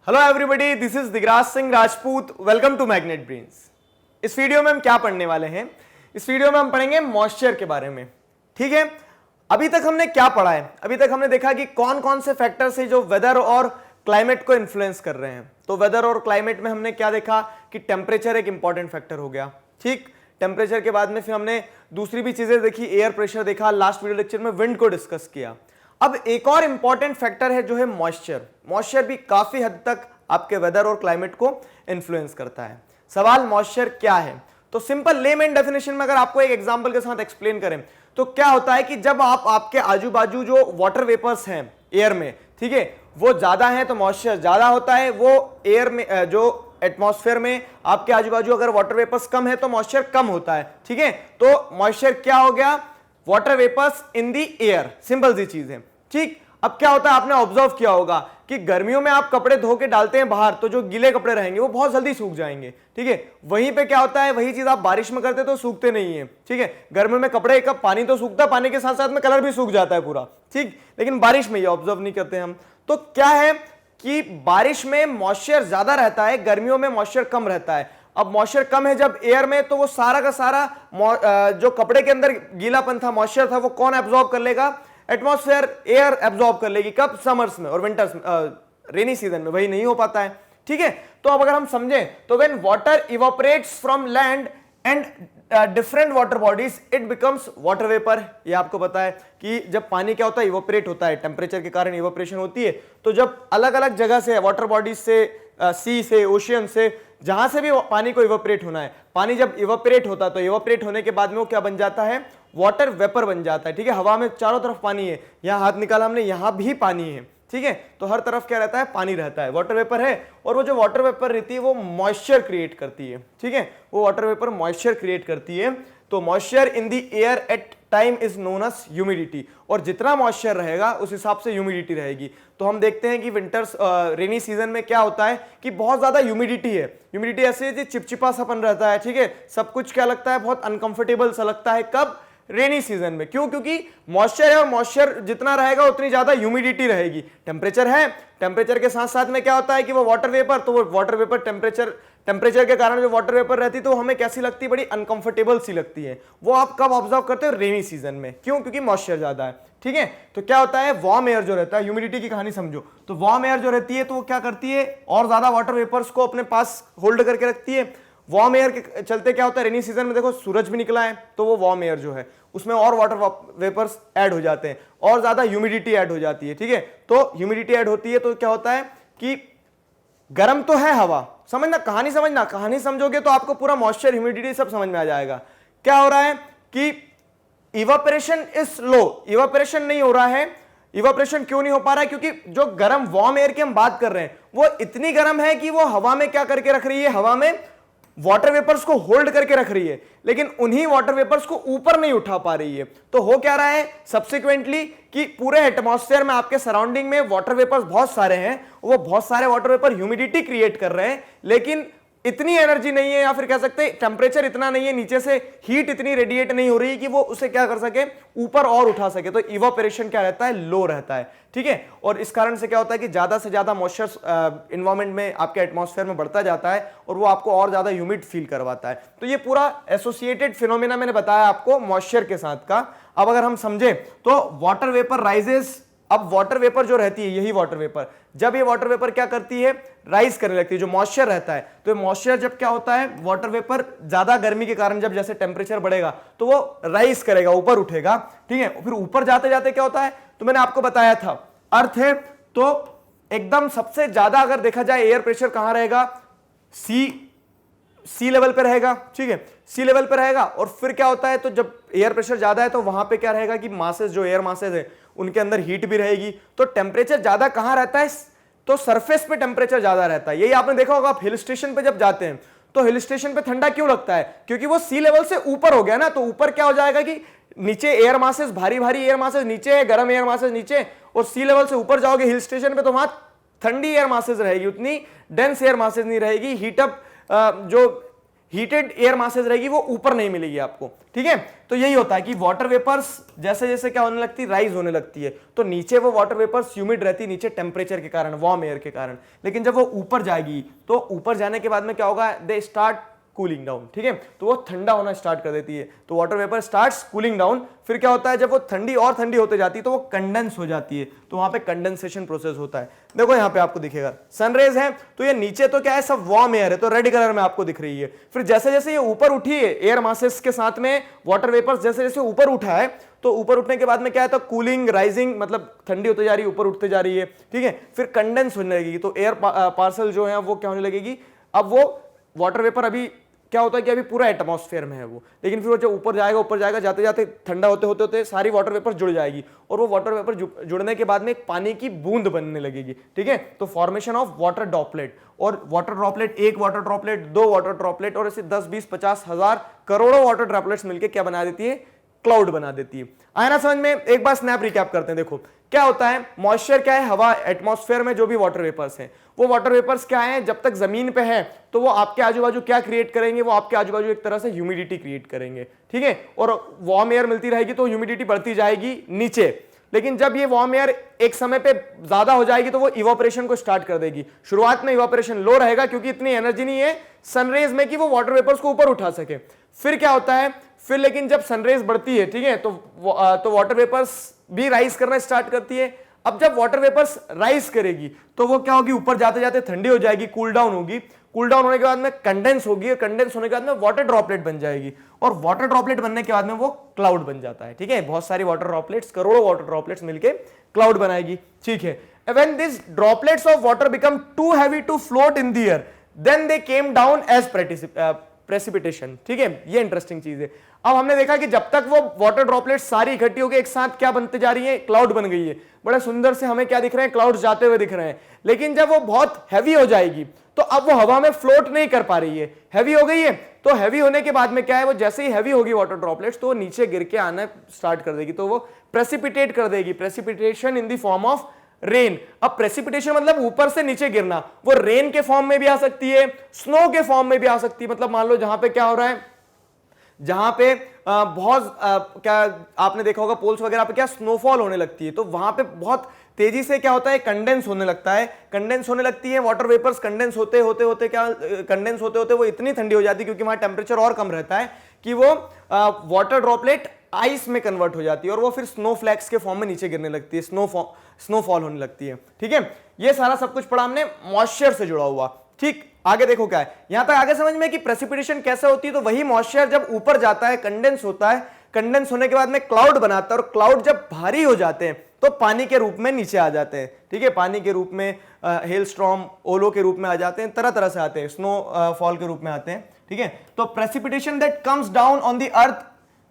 Hello everybody, this is Digraj Singh Rajput. Welcome to Magnet Brains. इस video में हम क्या पढ़ने वाले हैं? इस वीडियो में हम पढ़ेंगे मॉइस्चर के बारे में। ठीक है, अभी तक हमने क्या पढ़ा है? अभी तक हमने देखा कि कौन कौन से फैक्टर्स हैं जो वेदर और क्लाइमेट को इन्फ्लुएंस कर रहे हैं। तो वेदर और क्लाइमेट में हमने क्या देखा कि टेम्परेचर एक इंपॉर्टेंट फैक्टर हो गया। ठीक, टेम्परेचर के बाद में फिर हमने दूसरी भी चीजें देखी, एयर प्रेशर देखा, लास्ट वीडियो लेक्चर में विंड को डिस्कस किया। अब एक और इंपॉर्टेंट फैक्टर है जो है मॉइस्चर। मॉइस्चर भी काफी हद तक आपके वेदर और क्लाइमेट को इन्फ्लुएंस करता है। सवाल मॉइस्चर क्या है? तो सिंपल लेमैन डेफिनेशन में अगर आपको एक एग्जांपल के साथ एक्सप्लेन करें तो क्या होता है कि जब आपके आजू बाजू जो वाटर वेपर्स हैं एयर में, ठीक है, वो ज्यादा हैं तो मॉइस्चर ज्यादा होता है। वो एयर में जो एटमॉस्फेयर में आपके आजू बाजू अगर वाटर वेपर्स कम है तो मॉइस्चर कम होता है। ठीक है, तो मॉइस्चर क्या हो गया? Water vapours in the air. Simple सी चीज है। ठीक, अब क्या होता है, आपने ऑब्जर्व किया होगा कि गर्मियों में आप कपड़े धो के डालते हैं बाहर तो जो गीले कपड़े रहेंगे वो बहुत जल्दी सूख जाएंगे। ठीक है, वहीं पे क्या होता है, वही चीज आप बारिश में करते तो सूखते नहीं है। ठीक है, गर्मियों में कपड़े का पानी तो सूखता, पानी के साथ साथ में कलर भी सूख जाता है पूरा। ठीक, लेकिन बारिश में ये ऑब्जर्व नहीं करते हम। तो क्या है कि बारिश में मॉइस्चर ज्यादा रहता है, गर्मियों में मॉइस्चर कम रहता है। अब मॉइस्चर कम है जब एयर में, तो वो सारा का सारा जो कपड़े के अंदर गीलापन था, मॉइस्चर था, वो कौन एब्जॉर्ब कर लेगा? एटमॉस्फेयर, एयर एब्जॉर्ब कर लेगी। कब? समर्स में और विंटर्स में, रेनी सीजन में वही नहीं हो पाता है। ठीक है, तो अब अगर हम समझें तो when water evaporates from land and different water bodies it becomes water vapour. ये आपको पता है कि जब पानी क्या होता है, इवोपरेट होता है, टेम्परेचर के कारण इवोपरेशन होती है। तो जब अलग अलग जगह से, वाटर बॉडीज से, सी से, ओशियन से, जहां से भी पानी को इवोपरेट होना है, पानी जब इवोपरेट होता है तो इवोपरेट होने के बाद में वो क्या बन जाता है? वाटर वेपर बन जाता है। ठीक है, हवा में चारों तरफ पानी है, यहां हाथ निकाला हमने, यहां भी पानी है। ठीक है, तो हर तरफ क्या रहता है? पानी रहता है, वाटर वेपर है। और वो जो वाटर वेपर रहती है वो मॉइस्चर क्रिएट करती है। ठीक है, वो वाटर वेपर मॉइस्चर क्रिएट करती है। तो moisture in the air at time is known as humidity. और जितना मॉइस्चर रहेगा उस हिसाब से ह्यूमिडिटी रहेगी। तो हम देखते हैं कि विंटर्स रेनी सीजन में क्या होता है कि बहुत ज्यादा ह्यूमिडिटी है। ह्यूमिडिटी ऐसे है कि चिपचिपा सापन रहता है। ठीक है, सब कुछ क्या लगता है? बहुत अनकंफर्टेबल सा लगता है। कब? रेनी सीजन में। क्यों? क्योंकि मॉइस्चर है और मॉइस्चर जितना रहेगा उतनी ज्यादा ह्यूमिडिटी रहेगी। टेम्परेचर है, टेम्परेचर के साथ साथ में क्या होता है कि वो वाटर वेपर, तो वो वाटर वेपर टेम्परेचर के कारण जो वाटर वेपर रहती है तो हमें कैसी लगती है? बड़ी अनकंफर्टेबल सी लगती है। वो आप कब ऑब्जर्व करते हो? रेनी सीजन में। क्यों? क्योंकि मॉइस्चर ज्यादा है। ठीक है, तो क्या होता है, वार्म एयर जो रहता है, ह्यूमिडिटी की कहानी समझो, तो वार्म एयर जो रहती है तो वो क्या करती है? और ज्यादा वाटर वेपर्स को अपने पास होल्ड करके रखती है। वार्म एयर के चलते क्या होता है, रेनी सीजन में देखो सूरज भी निकला है तो वो वार्म एयर जो है उसमें और वाटर वेपर्स ऐड हो जाते हैं और ज्यादा ह्यूमिडिटी ऐड हो जाती है। ठीक है, तो ह्यूमिडिटी ऐड होती है तो क्या होता है कि गर्म तो है हवा। समझना, कहानी समझना, कहानी समझोगे तो आपको पूरा मॉइस्चर, ह्यूमिडिटी सब समझ में आ जाएगा। क्या हो रहा है कि इवापोरेशन इज स्लो, इवापोरेशन नहीं हो रहा है। इवापोरेशन क्यों नहीं हो पा रहा है? क्योंकि जो गर्म वार्म एयर की हम बात कर रहे हैं वो इतनी गर्म है कि वो हवा में क्या करके रख रही है? हवा में वाटर वेपर्स को होल्ड करके रख रही है, लेकिन उन्हीं वाटर वेपर्स को ऊपर नहीं उठा पा रही है। तो हो क्या रहा है सब्सिक्वेंटली कि पूरे एटमॉस्फेयर में, आपके सराउंडिंग में वाटर वेपर्स बहुत सारे हैं, वो बहुत सारे वाटर वेपर ह्यूमिडिटी क्रिएट कर रहे हैं, लेकिन इतनी एनर्जी नहीं है, या फिर कह सकते हैं टेम्परेचर इतना नहीं है, नीचे से हीट इतनी रेडिएट नहीं हो रही कि वो उसे क्या कर सके? ऊपर और उठा सके। तो इवापोरेशन क्या रहता है? लो रहता है। ठीक है, और इस कारण से क्या होता है कि ज्यादा से ज्यादा मॉइस्चर एनवायरमेंट में, आपके एटमॉस्फेयर में बढ़ता जाता है और वो आपको और ज्यादा ह्यूमिड फील करवाता है। तो ये पूरा एसोसिएटेड फिनोमेना मैंने बताया आपको मॉइस्चर के साथ का। अब अगर हम समझे तो वाटर वेपर राइजेस। अब वाटर वेपर जो रहती है, यही वाटर वेपर, जब ये वाटर वेपर क्या करती है? राइज करने लगती है। जो मॉइस्चर रहता है, तो मॉइस्चर जब क्या होता है, वाटर वेपर ज्यादा गर्मी के कारण जब जैसे टेम्परेचर बढ़ेगा तो वो राइज करेगा, ऊपर उठेगा। ठीक है, फिर ऊपर जाते जाते क्या होता है, तो मैंने आपको बताया था अर्थ है तो एकदम सबसे ज्यादा अगर देखा जाए एयर प्रेशर कहां रहेगा? सी लेवल पे रहेगा। ठीक है, सी लेवल पे रहेगा। और फिर क्या होता है, तो जब एयर प्रेशर ज्यादा है तो वहां पे क्या रहेगा कि मासेस, जो एयर मासेस है उनके अंदर हीट भी रहेगी। तो टेम्परेचर ज्यादा कहां रहता है? तो सरफेस पे टेम्परेचर ज्यादा रहता है। यही आपने देखा होगा, आप हिल स्टेशन पे जब जाते हैं तो हिल स्टेशन पे ठंडा क्यों लगता है? क्योंकि वो सी लेवल से ऊपर हो गया ना। तो ऊपर क्या हो जाएगा कि नीचे एयर मासेस, भारी भारी एयर मासेस नीचे है, गर्म एयर मासेस नीचे, और सी लेवल से ऊपर जाओगे हिल स्टेशन पे तो वहां ठंडी एयर मासेस रहेगी, उतनी डेंस एयर मासेस नहीं रहेगी। हीटअप जो हीटेड एयर मासेज रहेगी वो ऊपर नहीं मिलेगी आपको, ठीक है। तो यही होता है कि वाटर वेपर्स जैसे जैसे क्या होने लगती है, राइज होने लगती है, तो नीचे वो वाटर वेपर्स ह्यूमिड रहती है नीचे टेम्परेचर के कारण, वार्म एयर के कारण, लेकिन जब वो ऊपर जाएगी तो ऊपर जाने के बाद में क्या होगा, दे स्टार्ट कूलिंग डाउन, ठीक है, तो वो ठंडा होना स्टार्ट कर देती है, तो water vapour starts cooling down. फिर क्या होता है, जब वो ठंडी और ठंडी होते जाती है तो वो कंडेंस हो जाती है, तो वहां पे कंडेंसेशन प्रोसेस होता है। देखो यहाँ पे आपको दिखेगा सनरेज है, तो ये नीचे तो क्या है, सब वार्म एयर है, तो रेड कलर में आपको दिख रही है। फिर जैसे जैसे ये ऊपर उठी है एयर मासेस के साथ में वाटर वेपर्स जैसे जैसे ऊपर उठा है, तो ऊपर उठने के बाद में क्या है, तो कूलिंग राइजिंग, मतलब ठंडी होती जा रही है, ऊपर उठते जा रही है, ठीक है। फिर कंडेंस होने लगेगी, तो एयर पार्सल जो है वो क्या होने लगेगी, अब वो वाटर वेपर अभी क्या होता है कि अभी पूरा एटमॉस्फेयर में है वो, लेकिन फिर वो जब ऊपर जाएगा जाते जाते ठंडा होते होते होते सारी वाटर वेपर जुड़ जाएगी, और वो वाटर वेपर जुड़ने के बाद में एक पानी की बूंद बनने लगेगी, ठीक है। तो फॉर्मेशन ऑफ वाटर ड्रॉपलेट, और वाटर ड्रॉपलेट, एक वाटर ड्रॉपलेट, दो वाटर ड्रॉपलेट, और ऐसे 10, 20, 50, 1000 करोड़ों वाटर ड्रॉपलेट्स मिलकर क्या बना देती है, क्लाउड बना देती है। आया ना समझ में। एक बार स्नैप रिकैप करते हैं। देखो क्या होता है, मॉइस्चर क्या है, हवा, एटमॉस्फेयर में जो भी वाटर वेपर्स हैं, वो वाटर वेपर्स क्या है, जब तक जमीन पे है तो वो आपके आजू बाजू क्या क्रिएट करेंगे, वो आपके आजू बाजू एक तरह से ह्यूमिडिटी क्रिएट करेंगे, ठीक है। और वार्म एयर मिलती रहेगी तो ह्यूमिडिटी बढ़ती जाएगी नीचे, लेकिन जब ये वार्म एयर एक समय पे ज्यादा हो जाएगी तो वो इवापोरेशन को स्टार्ट कर देगी। शुरुआत में इवापोरेशन लो रहेगा क्योंकि इतनी एनर्जी नहीं है सनरेज में कि वो वाटर वेपर्स को ऊपर उठा सके। फिर क्या होता है, फिर लेकिन जब सनरेज बढ़ती है, ठीक है, तो वाटर वेपर्स भी राइज करना स्टार्ट करती है। अब जब वाटर वेपर्स राइज करेगी तो वो क्या होगी, ऊपर जाते जाते ठंडी हो जाएगी, कूल डाउन होगी, कूल डाउन होने के बाद में कंडेंस होगी, और कंडेंस होने के बाद में वाटर ड्रॉपलेट बन जाएगी, और वाटर ड्रॉपलेट बनने के बाद में वो क्लाउड बन जाता है, ठीक है। बहुत सारी वाटर ड्रॉपलेट्स, करोड़ों वाटर ड्रॉपलेट्स मिलके क्लाउड बनाएगी, ठीक है। When these droplets of water become too heavy to float in the air, then they came down as precipitation, ठीक है। ये इंटरेस्टिंग चीज है। अब हमने देखा कि जब तक वो वाटर ड्रॉपलेट्स सारी इकट्ठी होकर एक साथ क्या बनते जा रही है, क्लाउड बन गई है, बड़े सुंदर से हमें क्या दिख रहे हैं, क्लाउड्स जाते हुए दिख रहे हैं। लेकिन जब वो बहुत हैवी हो जाएगी तो अब वो हवा में फ्लोट नहीं कर पा रही है, हैवी हो गई है, तो हैवी होने के बाद में क्या है, वो जैसे ही हैवी होगी वाटर ड्रॉपलेट्स तो वो नीचे गिर के आना स्टार्ट कर देगी, तो वो प्रेसिपिटेट कर देगी, precipitation in the form of rain. अब प्रेसिपिटेशन मतलब ऊपर से नीचे गिरना, वो रेन के फॉर्म में भी आ सकती है, स्नो के फॉर्म में भी आ सकती है। मतलब मान लो जहां पे क्या हो रहा है, जहां पे बहुत क्या आपने देखा होगा पोल्स वगैरह पे क्या स्नोफॉल होने लगती है, तो वहां पे बहुत तेजी से क्या होता है, कंडेंस होने लगता है, कंडेंस होने लगती है वाटर वेपर्स, कंडेंस होते होते होते क्या कंडेंस होते होते वो इतनी ठंडी हो जाती है क्योंकि वहां टेम्परेचर और कम रहता है कि वो वाटर ड्रॉपलेट आइस में कन्वर्ट हो जाती है, और वो फिर स्नो फ्लैक्स के फॉर्म में नीचे गिरने लगती है, स्नोफॉल होने लगती है, ठीक है। ये सारा सब कुछ पढ़ा हमने मॉइस्चर से जुड़ा हुआ, ठीक। आगे देखो क्या है, यहां तक आगे समझ में कि प्रेसिपिटेशन कैसे होती है, तो वही मॉइस्चर जब ऊपर जाता है, कंडेंस होता है, कंडेंस होने के बाद में क्लाउड बनाता है, और क्लाउड जब भारी हो जाते हैं तो पानी के रूप में नीचे आ जाते हैं, ठीक है। पानी के रूप में हेल स्टॉर्म, ओलो के रूप में आ जाते हैं, तरह तरह से आते हैं, स्नो फॉल के रूप में आते हैं, ठीक है। तो precipitation that comes down on the earth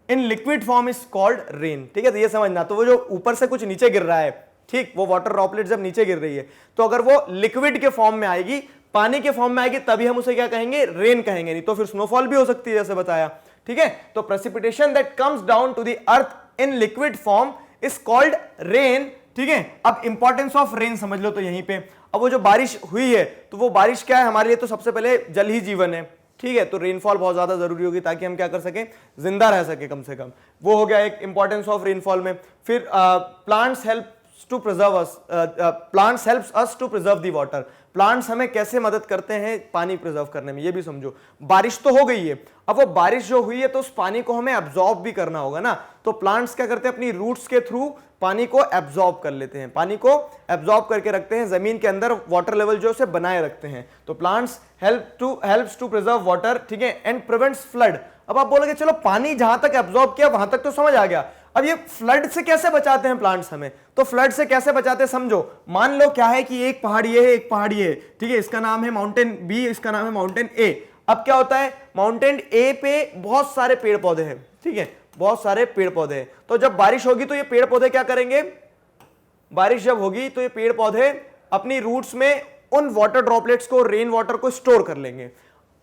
in liquid form is called rain, ठीक है। तो ये समझना, तो वो जो ऊपर से कुछ नीचे गिर रहा है, ठीक, वो वाटर ड्रॉपलेट जब नीचे गिर रही है तो अगर वो लिक्विड के फॉर्म में आएगी, पानी के फॉर्म में आएगी, तभी हम उसे क्या कहेंगे, रेन कहेंगे, नहीं तो फिर स्नोफॉल भी हो सकती है जैसे बताया, ठीक है। तो precipitation that comes down to the earth in liquid form is called rain, ठीक है। अब इंपॉर्टेंस ऑफ रेन समझ लो, तो यहीं पे अब वो जो बारिश हुई है, तो वो बारिश क्या है हमारे लिए, तो सबसे पहले जल ही जीवन है, ठीक है। तो रेनफॉल बहुत ज्यादा जरूरी होगी ताकि हम क्या कर सकें, जिंदा रह सके कम से कम, वो हो गया एक इंपॉर्टेंस ऑफ रेनफॉल में। फिर plants helps to preserve us, plants helps us to preserve the water, plants हमें कैसे मदद करते हैं पानी प्रिजर्व करने में, ये भी समझो। बारिश तो हो गई है, अब वो बारिश जो हुई है तो उस पानी को हमें एब्जॉर्ब भी करना होगा ना, तो प्लांट्स क्या करते हैं, अपनी रूट्स के थ्रू पानी को एब्जॉर्ब कर लेते हैं, पानी को एब्जॉर्ब करके रखते हैं जमीन के अंदर, वाटर लेवल जो उसे बनाए रखते हैं। तो plants helps to preserve water, ठीक है, एंड प्रिवेंट्स फ्लड। अब आप बोलोगे चलो पानी जहां तक एब्जॉर्ब किया वहां तक तो समझ आ गया, अब ये फ्लड से कैसे बचाते हैं प्लांट्स हमें, तो फ्लड से कैसे बचाते हैं समझो। मान लो क्या है कि एक पहाड़ ये है, एक पहाड़ ये है, ठीक है, इसका नाम है माउंटेन बी, इसका नाम है माउंटेन ए। अब क्या होता है, माउंटेन ए पे बहुत सारे पेड़ पौधे हैं, ठीक है, बहुत सारे पेड़ पौधे हैं, तो जब बारिश होगी तो ये पेड़ पौधे क्या करेंगे, बारिश जब होगी तो ये पेड़ पौधे अपनी रूट्स में उन वाटर ड्रॉपलेट्स को, रेन वाटर को स्टोर कर लेंगे,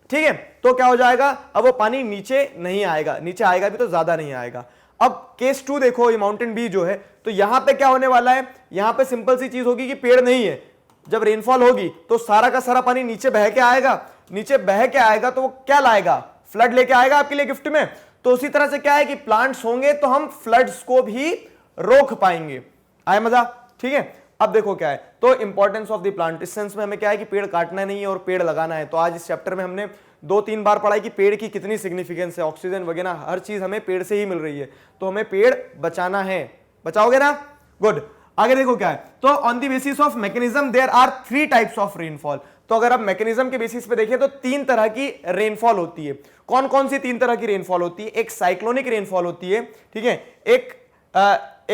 ठीक है। तो क्या हो जाएगा, अब वो पानी नीचे नहीं आएगा, नीचे आएगा भी तो ज्यादा नहीं आएगा। अब केस 2 देखो, ये माउंटेन बी जो है, तो यहां पे क्या होने वाला है, यहां पे सिंपल सी चीज होगी कि पेड़ नहीं है, जब रेनफॉल होगी तो सारा का सारा पानी नीचे बह के आएगा, नीचे बह के आएगा तो वो क्या लाएगा, फ्लड लेके आएगा आपके लिए गिफ्ट में। तो उसी तरह से क्या है कि प्लांट्स होंगे तो हम फ्लड्स को भी रोक पाएंगे। आए मजा, ठीक है। अब देखो क्या है, तो इंपॉर्टेंस ऑफ द प्लांट, इस सेंस में हमें क्या है कि पेड़ काटना नहीं है और पेड़ लगाना है। तो आज इस चैप्टर में हमने 2-3 बार पढ़ा कि पेड़ की कितनी सिग्निफिकेंस है, ऑक्सीजन वगैरह हर चीज हमें पेड़ से ही मिल रही है, तो हमें पेड़ बचाना है। बचाओगे ना, गुड। आगे देखो क्या है, तो on the basis of mechanism there are 3 types of rainfall. तो अगर आप मैकेनिज्म के बेसिस पे देखिए तो 3 तरह की रेनफॉल होती है। कौन कौन सी 3 तरह की रेनफॉल होती है? एक साइक्लोनिक रेनफॉल होती है, ठीक है, एक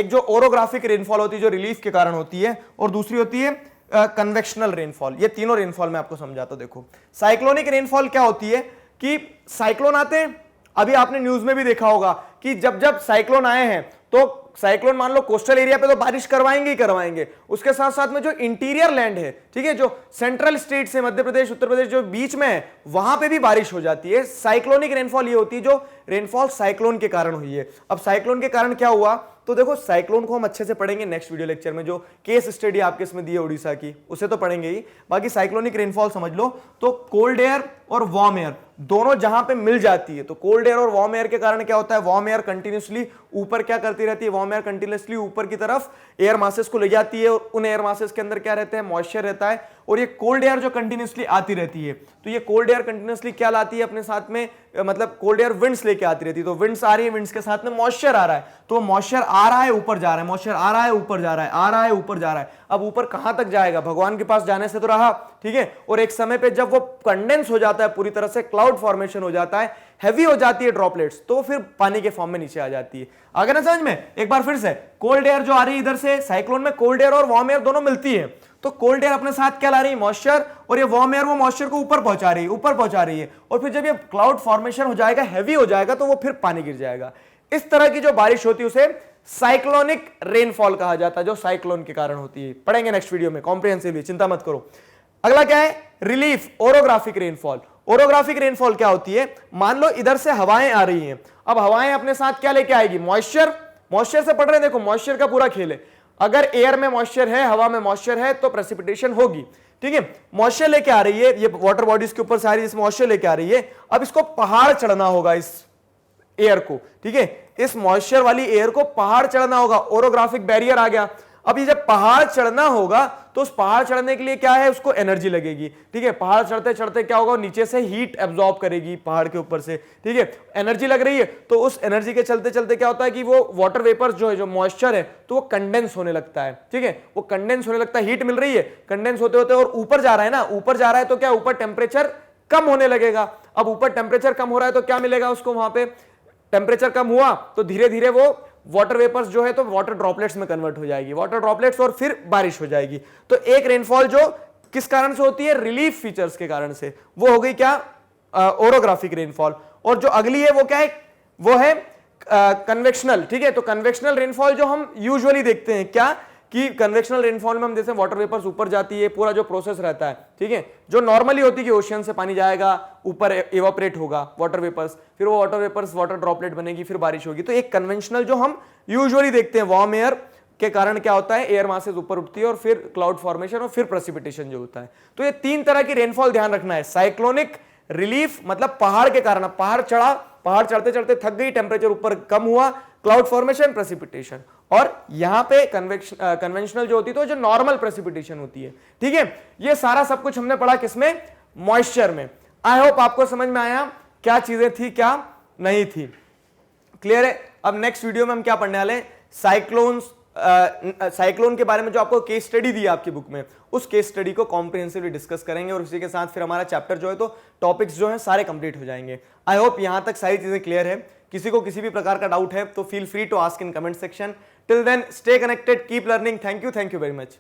जो ओरोग्राफिक रेनफॉल होती है जो रिलीफ के कारण होती है, और दूसरी होती है कन्वेक्शनल रेनफॉल। ये तीनों रेनफॉल मैं आपको समझाता हूं। देखो साइक्लोनिक रेनफॉल क्या होती है कि साइक्लोन आते हैं, अभी आपने न्यूज में भी देखा होगा कि जब जब साइक्लोन आए हैं तो साइक्लोन मान लो कोस्टल एरिया पे तो बारिश करवाएंगे ही करवाएंगे, उसके साथ साथ में जो इंटीरियर लैंड है, ठीक है, जो सेंट्रल स्टेट से मध्य प्रदेश उत्तर प्रदेश जो बीच में है वहां पे भी बारिश हो जाती है। साइक्लोनिक रेनफॉल ये होती है जो रेनफॉल साइक्लोन के कारण हुई है। अब साइक्लोन के कारण क्या हुआ, तो देखो साइक्लोन को हम अच्छे से पढ़ेंगे नेक्स्ट वीडियो लेक्चर में, जो केस स्टडी आपके इसमें दी है उड़ीसा की, उसे तो पढ़ेंगे ही। बाकी साइक्लोनिक रेनफॉल समझ लो तो कोल्ड एयर और वार्म एयर दोनों जहां पे मिल जाती है, तो कोल्ड एयर और वार्म एयर के कारण क्या होता है, वार्म एयर कंटिन्यूसली ऊपर क्या करती रहती है, वार्म एयर कंटिन्यूसली ऊपर की तरफ एयर मासेस को ले जाती है, और उन एयर मासेस के अंदर क्या रहते हैं, मॉइस्चर रहता है। और ये कोल्ड एयर जो कंटिन्यूसली आती रहती है, तो ये कोल्ड एयर कंटिन्यूसली क्या लाती है अपने साथ में, मतलब कोल्ड एयर विंड्स लेके आती रहती है। तो विंड्स आ रही है, विंड्स के साथ में मॉइस्चर आ रहा है, तो मॉइस्चर आ रहा है ऊपर जा रहा है, मॉइस्चर आ रहा है ऊपर जा रहा है, आ रहा है ऊपर जा रहा है। अब ऊपर कहां तक जाएगा, भगवान के पास जाने से तो रहा, ठीक है। और एक समय पे जब वो कंडेंस हो जाता है पूरी तरह से, क्लाउड फॉर्मेशन हो जाता है, हैवी हो जाती है ड्रॉपलेट्स, तो फिर पानी के फॉर्म में नीचे आ जाती है। आगे ना समझ में, एक बार फिर से, कोल्ड एयर जो आ रही है इधर से, साइक्लोन में कोल्ड एयर और वार्म एयर दोनों मिलती है, तो कोल्ड एयर अपने साथ क्या ला रही है, मॉइस्चर, और ये वार्म एयर वो मॉइस्चर को ऊपर पहुंचा रही है, ऊपर पहुंचा रही है। और फिर जब ये क्लाउड फॉर्मेशन हो जाएगा, हैवी हो जाएगा, तो वो फिर पानी गिर जाएगा। इस तरह की जो बारिश होती है उसे साइक्लोनिक रेनफॉल कहा जाता है, जो साइक्लोन के कारण होती है। पढ़ेंगे नेक्स्ट वीडियो में कॉम्प्रिहेंसिवली, चिंता मत करो। अगला क्या है, relief orographic rainfall. Orographic rainfall क्या होती है, मान लो इधर से हवाएं आ रही हैं, अब हवाएं अपने साथ क्या लेके आएगी, मॉइस्चर। मॉइस्चर से पढ़ रहे हैं, देखो मॉइस्चर का पूरा खेल है। अगर एयर में मॉइस्चर है, हवा में मॉइस्चर है, तो प्रेसिपिटेशन होगी, ठीक है। मॉइस्चर लेके आ रही है, ये वाटर बॉडीज के ऊपर से आ रही है, इस मॉइस्चर लेके आ रही है। अब इसको पहाड़ चढ़ना होगा, इस एयर को, ठीक है, इस मॉइस्चर वाली एयर को पहाड़ चढ़ना होगा, ओरोग्राफिक बैरियर आ गया। अब ये जब पहाड़ चढ़ना होगा तो उस पहाड़ चढ़ने के लिए क्या है, उसको एनर्जी लगेगी, ठीक है। पहाड़ चढ़ते चढ़ते क्या होगा, नीचे से हीट एब्जॉर्ब करेगी पहाड़ के ऊपर से, ठीक है, एनर्जी लग रही है। तो उस एनर्जी के चलते चलते क्या होता है कि वो वाटर वेपर जो है, जो मॉइस्चर है, तो वो कंडेंस होने लगता है, ठीक है, वो कंडेंस होने लगता है, हीट मिल रही है, कंडेंस होते होते और ऊपर जा रहा है ना, ऊपर जा रहा है तो क्या, ऊपर टेम्परेचर कम होने लगेगा। अब ऊपर टेम्परेचर कम हो रहा है तो क्या मिलेगा उसको, वहां पे टेम्परेचर कम हुआ तो धीरे धीरे वो वाटर वेपर्स जो है तो वाटर ड्रॉपलेट्स में कन्वर्ट हो जाएगी, वाटर ड्रॉपलेट्स, और फिर बारिश हो जाएगी। तो एक रेनफॉल जो किस कारण से होती है, रिलीफ फीचर्स के कारण से, वो हो गई क्या, ओरोग्राफिक रेनफॉल। और जो अगली है वो क्या है, वो है कन्वेक्शनल, ठीक है। तो कन्वेक्शनल रेनफॉल जो हम यूजुअली देखते हैं क्या, कि कन्वेक्शनल रेनफॉल में हम जैसे वाटर वेपर्स ऊपर जाती है, पूरा जो प्रोसेस रहता है, ठीक है, जो नॉर्मली होती है कि ओशियन से पानी जाएगा, ऊपर इवापोरेट होगा वाटर वेपर्स, फिर वो वाटर वेपर्स वाटर ड्रॉपलेट बनेगी, फिर बारिश होगी। तो एक कन्वेंशनल जो हम यूजुअली देखते हैं, वार्म एयर के कारण क्या होता है, एयर मासेस ऊपर उठती है और फिर क्लाउड फॉर्मेशन और फिर प्रेसिपिटेशन जो होता है। तो ये 3 तरह की रेनफॉल ध्यान रखना है। साइक्लोनिक रिलीफ मतलब पहाड़ के कारण, पहाड़ चढ़ा, पहाड़ चढ़ते चढ़ते थक गई, टेम्परेचर ऊपर कम हुआ, क्लाउड फॉर्मेशन, प्रेसिपिटेशन। और यहां पे कन्वेंशनल जो होती है तो जो नॉर्मल प्रेसिपिटेशन होती है, ठीक है। ये सारा सब कुछ हमने पढ़ा किसमें, मॉइस्चर में। आई होप आपको समझ में आया क्या चीजें थी क्या नहीं थी, क्लियर है। अब नेक्स्ट वीडियो में हम क्या पढ़ने वाले हैं, साइक्लोन के बारे में जो आपको केस स्टडी दी है आपकी बुक में, उस केस स्टडी को कॉम्प्रिहेंसिवली डिस्कस करेंगे, और उसी के साथ फिर हमारा चैप्टर जो है तो टॉपिक्स जो है सारे कंप्लीट हो जाएंगे। आई होप यहां तक सारी चीजें क्लियर है। किसी को किसी भी प्रकार का डाउट है तो feel free to ask in comment section. Till then stay connected, keep learning. Thank you very much.